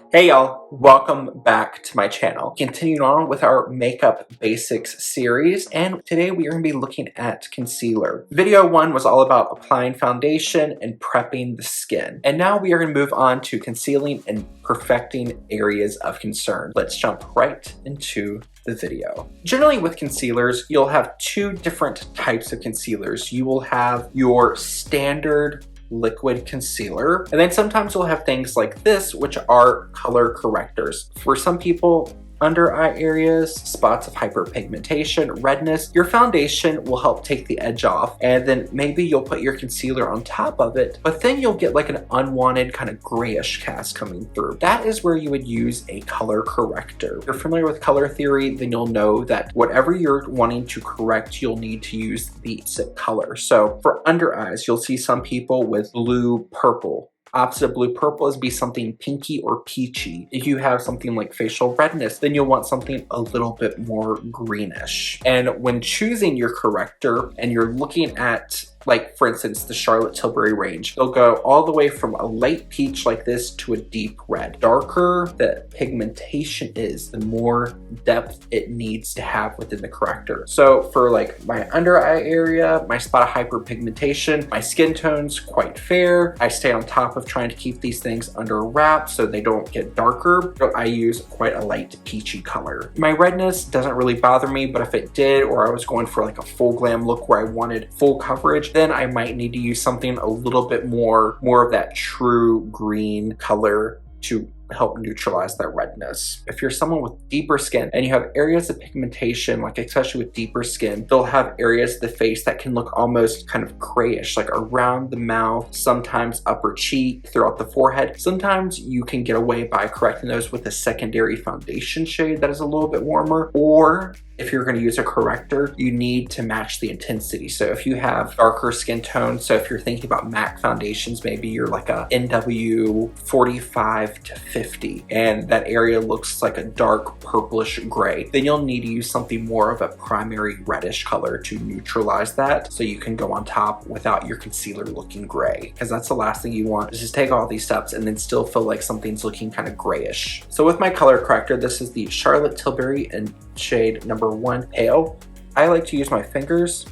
Hey y'all, welcome back to my channel. Continuing on with our makeup basics series, and today we are going to be looking at concealer. Video 1 was all about applying foundation and prepping the skin. And now we are going to move on to concealing and perfecting areas of concern. Let's jump right into the video. Generally with concealers, you'll have two different types of concealers. You will have your standard liquid concealer, and then sometimes we'll have things like this, which are color correctors. For some people, under eye areas, spots of hyperpigmentation, redness, your foundation will help take the edge off, and then maybe you'll put your concealer on top of it, but then you'll get like an unwanted kind of grayish cast coming through. That is where you would use a color corrector. If you're familiar with color theory, then you'll know that whatever you're wanting to correct, you'll need to use the opposite color. So for under eyes, you'll see some people with blue purple. Opposite of blue purple is be something pinky or peachy. If you have something like facial redness, then you'll want something a little bit more greenish. And when choosing your corrector and you're looking at, like for instance, the Charlotte Tilbury range, they'll go all the way from a light peach like this to a deep red. Darker the pigmentation is, the more depth it needs to have within the corrector. So for like my under eye area, my spot of hyperpigmentation, my skin tone's quite fair. I stay on top of trying to keep these things under wraps so they don't get darker. So I use quite a light peachy color. My redness doesn't really bother me, but if it did, or I was going for like a full glam look where I wanted full coverage, then I might need to use something a little bit more of that true green color to help neutralize that redness. If you're someone with deeper skin and you have areas of pigmentation, like especially with deeper skin, they'll have areas of the face that can look almost kind of grayish, like around the mouth, sometimes upper cheek, throughout the forehead. Sometimes you can get away by correcting those with a secondary foundation shade that is a little bit warmer, or if you're going to use a corrector, you need to match the intensity. So if you have darker skin tone, so if you're thinking about MAC foundations, maybe you're like a NW 45 to 50, and that area looks like a dark purplish gray, then you'll need to use something more of a primary reddish color to neutralize that, so you can go on top without your concealer looking gray, because that's the last thing you want, is just take all these steps and then still feel like something's looking kind of grayish. So with my color corrector, this is the Charlotte Tilbury in shade number 1 Pale. I like to use my fingers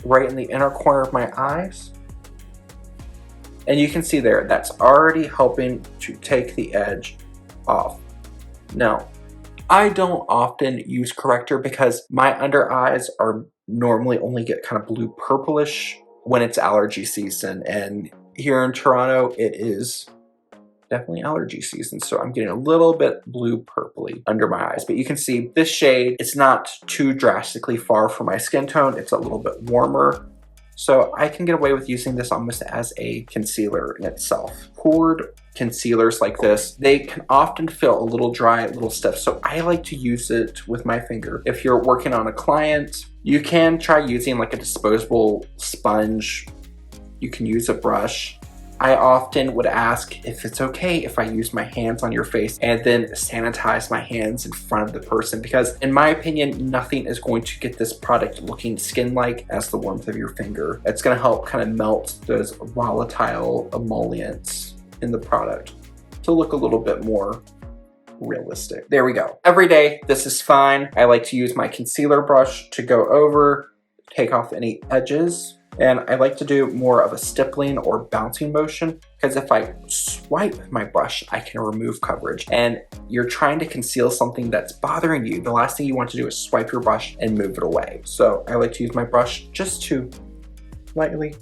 right in the inner corner of my eyes. And you can see there, that's already helping to take the edge off. Now, I don't often use corrector because my under eyes are normally only get kind of blue purplish when it's allergy season. And here in Toronto, it is definitely allergy season, so I'm getting a little bit blue purpley under my eyes. But you can see this shade, it's not too drastically far from my skin tone. It's a little bit warmer, so I can get away with using this almost as a concealer in itself. Poured concealers like this, they can often feel a little dry, a little stiff, so I like to use it with my finger. If you're working on a client, you can try using like a disposable sponge. You can use a brush. I often would ask if it's okay if I use my hands on your face and then sanitize my hands in front of the person, because in my opinion, nothing is going to get this product looking skin-like as the warmth of your finger. It's gonna help kind of melt those volatile emollients in the product to look a little bit more realistic. There we go. Every day, this is fine. I like to use my concealer brush to go over, take off any edges. And I like to do more of a stippling or bouncing motion, because if I swipe my brush, I can remove coverage. And you're trying to conceal something that's bothering you. The last thing you want to do is swipe your brush and move it away. So I like to use my brush just to lightly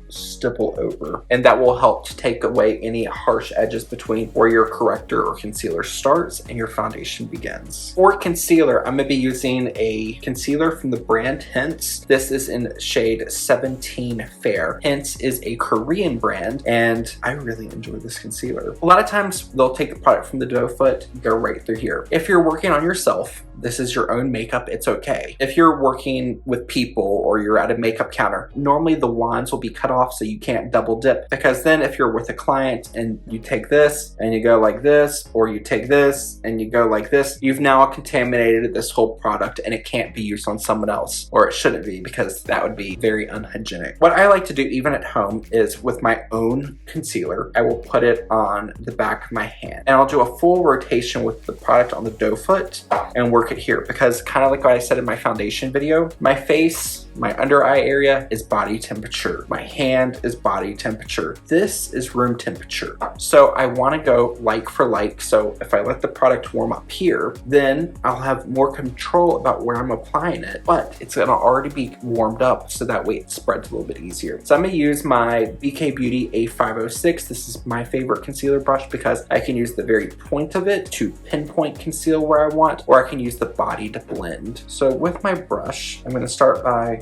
stipple over, and that will help to take away any harsh edges between where your corrector or concealer starts and your foundation begins. For concealer, I'm going to be using a concealer from the brand Hince. This is in shade 17 Fair. Hince is a Korean brand, and I really enjoy this concealer. A lot of times they'll take the product from the doe foot, go right through here. If you're working on yourself, this is your own makeup, it's okay. If you're working with people or you're at a makeup counter, normally the wands will be cut off off so you can't double dip, because then if you're with a client and you take this and you go like this, or you take this and you go like this, you've now contaminated this whole product and it can't be used on someone else, or it shouldn't be, because that would be very unhygienic. What I like to do even at home is with my own concealer, I will put it on the back of my hand and I'll do a full rotation with the product on the doe foot and work it here, because kind of like what I said in my foundation video, my face, my under eye area is body temperature. My hand is body temperature. This is room temperature. So I want to go like for like. So if I let the product warm up here, then I'll have more control about where I'm applying it, but it's going to already be warmed up so that way it spreads a little bit easier. So I'm going to use my BK Beauty A506. This is my favorite concealer brush because I can use the very point of it to pinpoint conceal where I want, or I can use the body to blend. So with my brush, I'm going to start by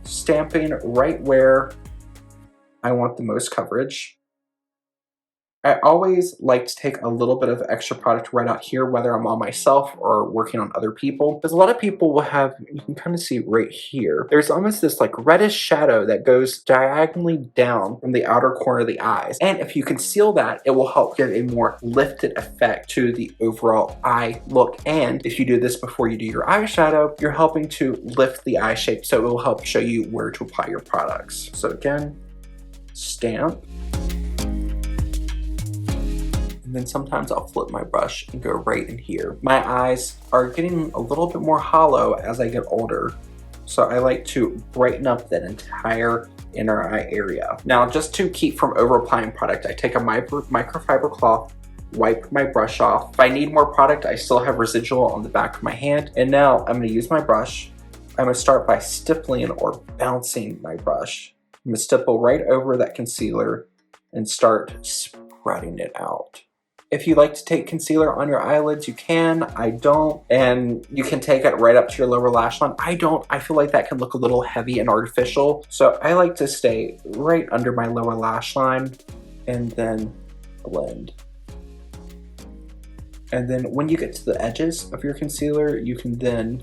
stamping right where I want the most coverage. I always like to take a little bit of extra product right out here, whether I'm on myself or working on other people, because a lot of people will have, you can kind of see right here, there's almost this like reddish shadow that goes diagonally down from the outer corner of the eyes. And if you conceal that, it will help give a more lifted effect to the overall eye look. And if you do this before you do your eyeshadow, you're helping to lift the eye shape, so it will help show you where to apply your products. So again, stamp. And then sometimes I'll flip my brush and go right in here. My eyes are getting a little bit more hollow as I get older, so I like to brighten up that entire inner eye area. Now, just to keep from over applying product, I take a microfiber cloth, wipe my brush off. If I need more product, I still have residual on the back of my hand. And now I'm gonna use my brush. I'm gonna start by stippling or bouncing my brush. I'm gonna stipple right over that concealer and start spreading it out. If you like to take concealer on your eyelids, you can. I don't. And you can take it right up to your lower lash line. I don't. I feel like that can look a little heavy and artificial. So I like to stay right under my lower lash line and then blend. And then when you get to the edges of your concealer, you can then,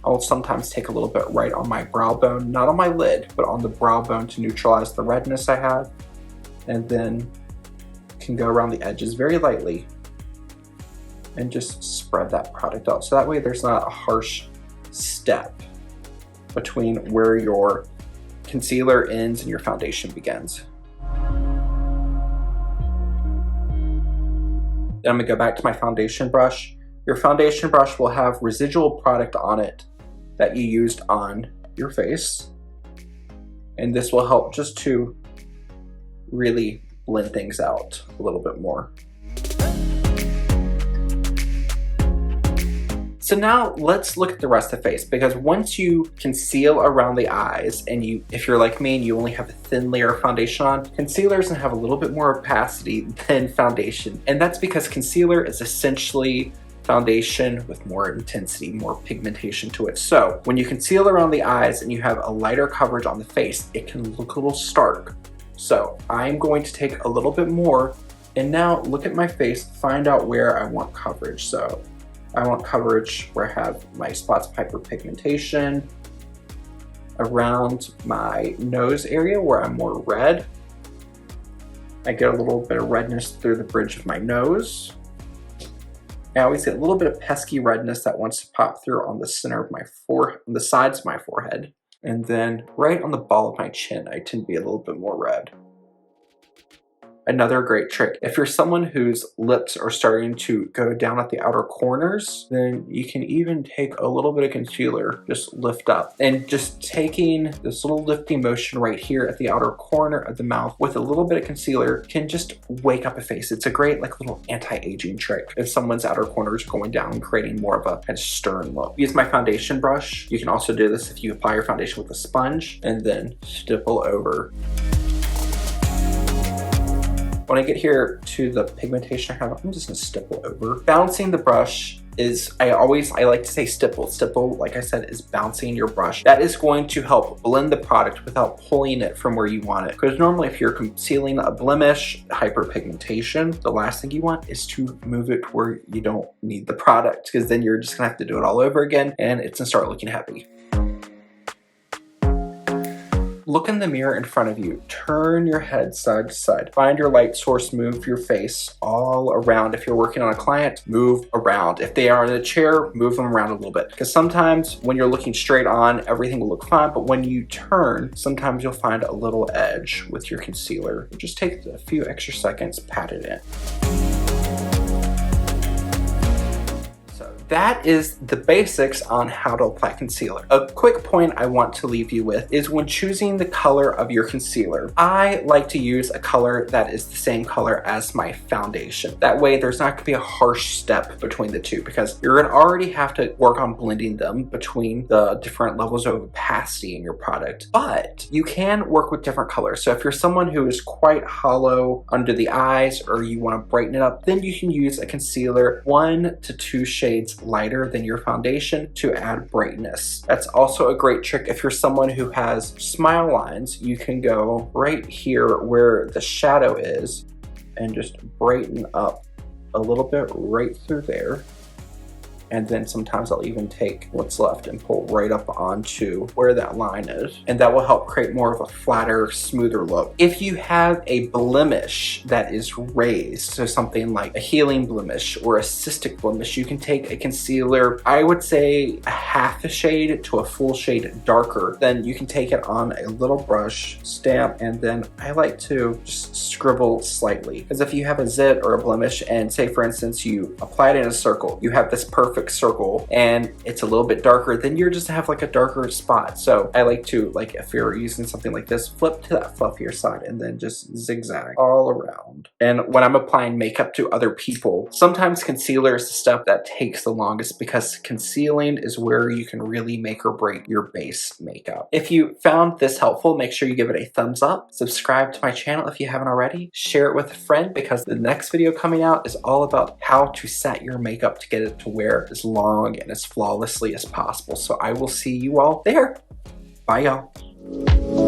I'll sometimes take a little bit right on my brow bone, not on my lid, but on the brow bone to neutralize the redness I have. And then can go around the edges very lightly and just spread that product out. So that way there's not a harsh step between where your concealer ends and your foundation begins. Then I'm gonna go back to my foundation brush. Your foundation brush will have residual product on it that you used on your face. And this will help just to really blend things out a little bit more. So now let's look at the rest of the face, because once you conceal around the eyes and if you're like me and you only have a thin layer of foundation on, concealer's gonna have a little bit more opacity than foundation. And that's because concealer is essentially foundation with more intensity, more pigmentation to it. So when you conceal around the eyes and you have a lighter coverage on the face, it can look a little stark. So I'm going to take a little bit more and now look at my face, find out where I want coverage. So I want coverage where I have my spots of hyperpigmentation, around my nose area where I'm more red. I get a little bit of redness through the bridge of my nose. I always get a little bit of pesky redness that wants to pop through on the center of my forehead, on the sides of my forehead. And then right on the ball of my chin, I tend to be a little bit more red. Another great trick, if you're someone whose lips are starting to go down at the outer corners, then you can even take a little bit of concealer, just lift up. And just taking this little lifting motion right here at the outer corner of the mouth with a little bit of concealer can just wake up a face. It's a great like little anti-aging trick if someone's outer corners are going down, creating more of a kind of stern look. Use my foundation brush. You can also do this if you apply your foundation with a sponge and then stipple over. When I get here to the pigmentation I have, I'm just gonna stipple over. Bouncing the brush is, I like to say stipple. Stipple, like I said, is bouncing your brush. That is going to help blend the product without pulling it from where you want it. Because normally if you're concealing a blemish, hyperpigmentation, the last thing you want is to move it where you don't need the product, because then you're just gonna have to do it all over again and it's gonna start looking heavy. look in the mirror in front of you, turn your head side to side, find your light source, move your face all around. If you're working on a client, move around. If they are in a chair, move them around a little bit. Because sometimes when you're looking straight on, everything will look fine, but when you turn, sometimes you'll find a little edge with your concealer. Just take a few extra seconds, pat it in. That is the basics on how to apply concealer. A quick point I want to leave you with is when choosing the color of your concealer, I like to use a color that is the same color as my foundation. That way there's not gonna be a harsh step between the two, because you're gonna already have to work on blending them between the different levels of opacity in your product. But you can work with different colors. So if you're someone who is quite hollow under the eyes, or you wanna brighten it up, then you can use a concealer 1 to 2 shades lighter than your foundation to add brightness. That's also a great trick if you're someone who has smile lines. You can go right here where the shadow is and just brighten up a little bit right through there. And then sometimes I'll even take what's left and pull right up onto where that line is. And that will help create more of a flatter, smoother look. If you have a blemish that is raised, so something like a healing blemish or a cystic blemish, you can take a concealer, I would say a half a shade to a full shade darker. Then you can take it on a little brush, stamp, and then I like to just scribble slightly. Because if you have a zit or a blemish, and say for instance you apply it in a circle, you have this perfect circle and it's a little bit darker, then you're just have like a darker spot. So I like to, like if you're using something like this, flip to that fluffier side and then just zigzag all around. And when I'm applying makeup to other people, sometimes concealer is the step that takes the longest, because concealing is where you can really make or break your base makeup. If you found this helpful, make sure you give it a thumbs up, subscribe to my channel if you haven't already, share it with a friend, because the next video coming out is all about how to set your makeup to get it to wear as long and as flawlessly as possible. So I will see you all there. Bye y'all.